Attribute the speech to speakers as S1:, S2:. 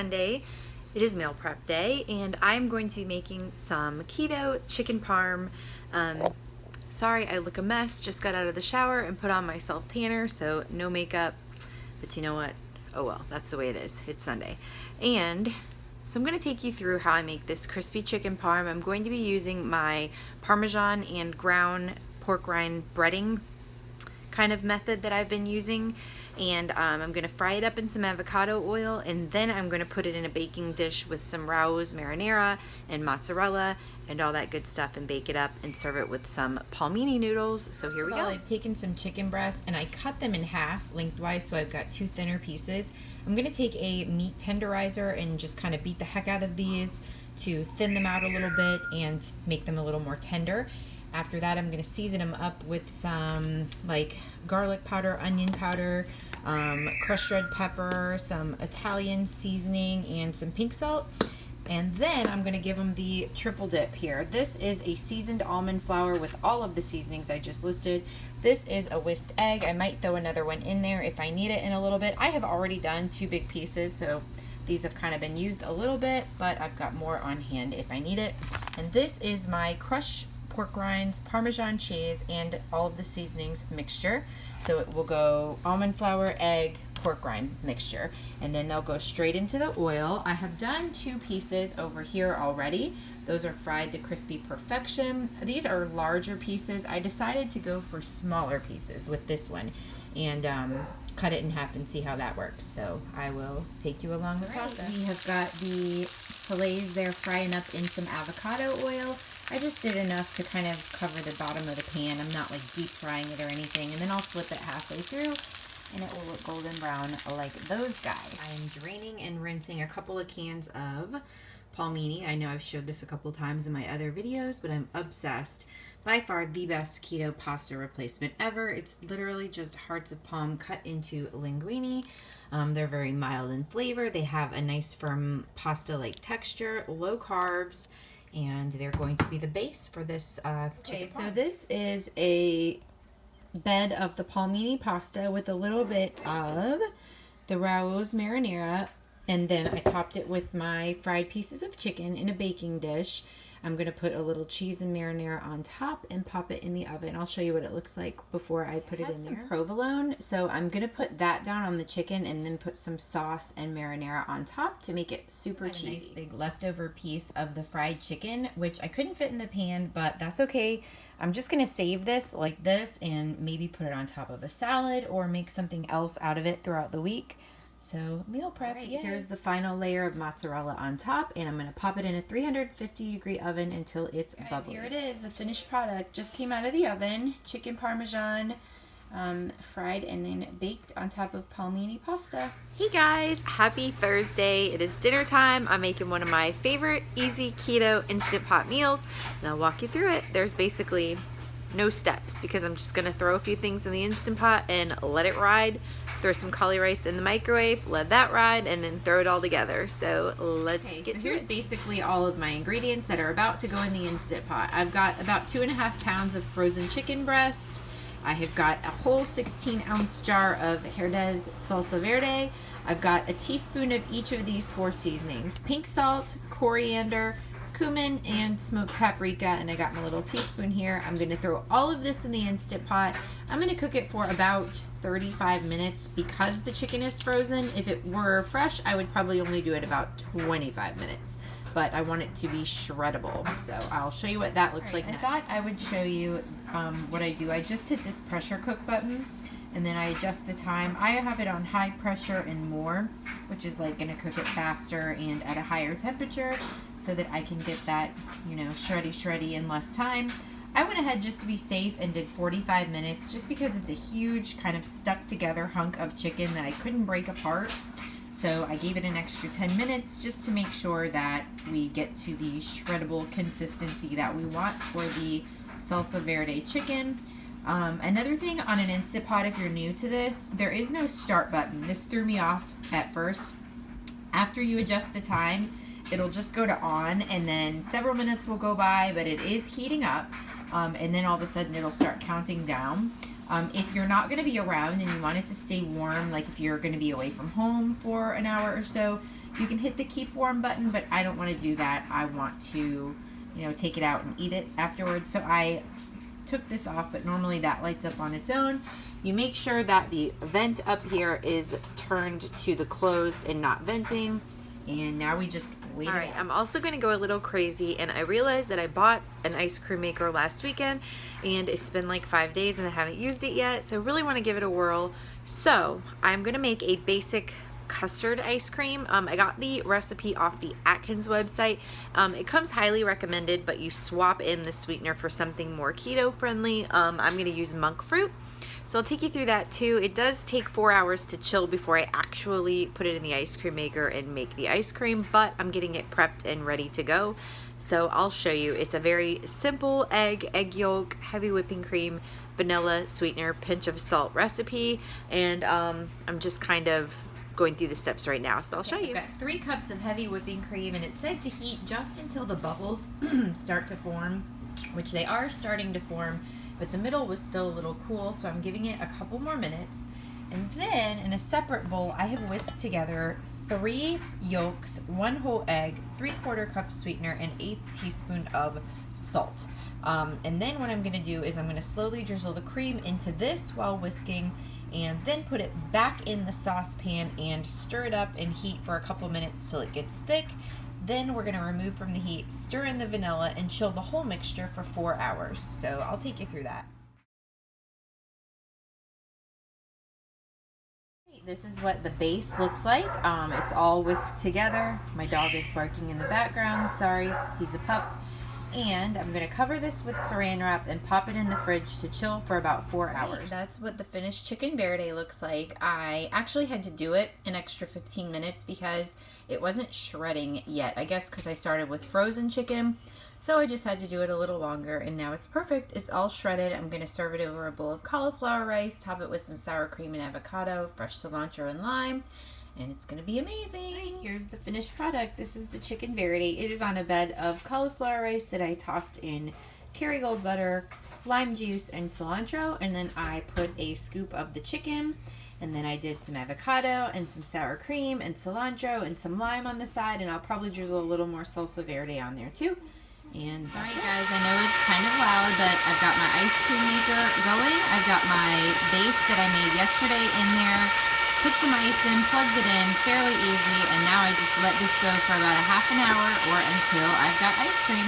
S1: Sunday. It is meal prep day, and I'm going to be making some keto chicken parm. Sorry, I look a mess. Just got out of the shower and put on my self tanner, so no makeup. But you know what? Oh well, that's the way it is. It's Sunday. And so I'm going to take you through how I make this crispy chicken parm. I'm going to be using my Parmesan and ground pork rind breading kind of method that I've been using, and I'm going to fry it up in some avocado oil, and then I'm going to put it in a baking dish with some rose marinara and mozzarella and all that good stuff, and bake it up and serve it with some palmini noodles. So here we go.
S2: I've taken some chicken breasts and I cut them in half lengthwise, so I've got two thinner pieces. I'm going to take a meat tenderizer and just kind of beat the heck out of these to thin them out a little bit and make them a little more tender. After that, I'm going to season them up with some like garlic powder, onion powder, crushed red pepper, some Italian seasoning, and some pink salt. And then I'm going to give them the triple dip here. This is a seasoned almond flour with all of the seasonings I just listed. This is a whisked egg. I might throw another one in there if I need it in a little bit. I have already done 2 big pieces, so these have kind of been used a little bit, but I've got more on hand if I need it. And this is my crushed pork rinds, Parmesan cheese, and all of the seasonings mixture. So it will go almond flour, egg, pork rind mixture, and then they'll go straight into the oil. I have done 2 pieces over here already. Those are fried to crispy perfection. These are larger pieces. I decided to go for smaller pieces with this one and cut it in half and see how that works. So I will take you along the process. We have got the filets there frying up in some avocado oil. I just did enough to kind of cover the bottom of the pan. I'm not like deep frying it or anything. And then I'll flip it halfway through and it will look golden brown like those guys. I'm draining and rinsing a couple of cans of Palmini. I know I've showed this a couple times in my other videos, but I'm obsessed. By far the best keto pasta replacement ever. It's literally just hearts of palm cut into linguini. They're very mild in flavor. They have a nice firm pasta-like texture, low carbs, and they're going to be the base for this chicken parm. So this is a bed of the palmini pasta with a little bit of the rose marinara, and then I topped it with my fried pieces of chicken in a baking dish. I'm going to put a little cheese and marinara on top and pop it in the oven. I'll show you what it looks like before I put it in there. Provolone, so I'm going to put that down on the chicken and then put some sauce and marinara on top to make it super cheesy. A nice big leftover piece of the fried chicken, which I couldn't fit in the pan, but that's okay. I'm just going to save this like this and maybe put it on top of a salad or make something else out of it throughout the week. So meal prep. Right, here's the final layer of mozzarella on top, and I'm going to pop it in a 350-degree oven until it's bubbly. Here it is, the finished product. Just came out of the oven. Chicken Parmesan, fried and then baked on top of palmini pasta.
S1: Hey guys, happy Thursday. It is dinner time. I'm making one of my favorite easy keto instant pot meals, and I'll walk you through it. There's basically no steps because I'm just going to throw a few things in the Instant Pot and let it ride. Throw some cauli rice in the microwave, let that ride, and then throw it all together. So let's get to it. Here's basically all of my ingredients that are about to go in the Instant Pot. I've got about 2.5 pounds of frozen chicken breast. I have got a whole 16-ounce jar of Verde's Salsa Verde. I've got a teaspoon of each of these 4 seasonings: pink salt, coriander, cumin, and smoked paprika, and I got my little teaspoon here. I'm going to throw all of this in the Instant Pot. I'm going to cook it for about 35 minutes because the chicken is frozen. If it were fresh, I would probably only do it about 25 minutes, but I want it to be shreddable, so I'll show you what that looks like next. I thought I would show you what I do. I just hit this pressure cook button and then I adjust the time. I have it on high pressure and more, which is like going to cook it faster and at a higher temperature so that I can get that, you know, shreddy in less time. I went ahead just to be safe and did 45 minutes just because it's a huge kind of stuck together hunk of chicken that I couldn't break apart. So I gave it an extra 10 minutes just to make sure that we get to the shreddable consistency that we want for the Salsa Verde chicken. Another thing on an Instant Pot, if you're new to this, there is no start button. This threw me off at first. After you adjust the time, it'll just go to on, and then several minutes will go by, but it is heating up, and then all of a sudden it'll start counting down. If you're not going to be around and you want it to stay warm, like if you're going to be away from home for an hour or so,
S2: You can hit the keep warm button, but I don't want to do that. I want to, take it out and eat it afterwards. So I took this off, but normally that lights up on its own. You make sure that the vent up here is turned to the closed and not venting. And now we just wait.
S1: All right, I'm also going to go a little crazy, and I realized that I bought an ice cream maker last weekend, and it's been like 5 days and I haven't used it yet, so I really want to give it a whirl. So I'm going to make a basic custard ice cream. I got the recipe off the Atkins website. It comes highly recommended, but you swap in the sweetener for something more keto friendly. I'm going to use monk fruit. So I'll take you through that too. It does take 4 hours to chill before I actually put it in the ice cream maker and make the ice cream, but I'm getting it prepped and ready to go. So I'll show you. It's a very simple egg yolk, heavy whipping cream, vanilla, sweetener, pinch of salt recipe, and I'm just kind of going through the steps right now, so I'll show you.
S2: I've got 3 cups of heavy whipping cream, and it's said to heat just until the bubbles start to form, which they are starting to form, but the middle was still a little cool, so I'm giving it a couple more minutes. And then in a separate bowl, I have whisked together 3 yolks, 1 whole egg, 3/4 cup sweetener, and 1/8 teaspoon of salt. And then what I'm going to do is I'm going to slowly drizzle the cream into this while whisking, and then put it back in the saucepan and stir it up and heat for a couple minutes till it gets thick. Then we're going to remove from the heat, stir in the vanilla, and chill the whole mixture for 4 hours. So I'll take you through that. This is what the base looks like. It's all whisked together. My dog is barking in the background. Sorry, he's a pup. And I'm going to cover this with saran wrap and pop it in the fridge to chill for about 4 hours. That's what the finished chicken verde looks like. I actually had to do it an extra 15 minutes because it wasn't shredding yet. I guess because I started with frozen chicken. So I just had to do it a little longer, and now it's perfect. It's all shredded. I'm going to serve it over a bowl of cauliflower rice, top it with some sour cream and avocado, fresh cilantro and lime, and it's going to be amazing. Here's the finished product. This is the chicken verde. It is on a bed of cauliflower rice that I tossed in Kerrygold butter, lime juice, and cilantro, and then I put a scoop of the chicken, and then I did some avocado and some sour cream and cilantro and some lime on the side, and I'll probably drizzle a little more salsa verde on there too. And all right, guys, I know it's kind of loud, but I've got my ice cream maker going. I've got my base that I made yesterday in there, put some ice in, plugged it in, fairly easy, and now I just let this go for about a half an hour or until I've got ice cream.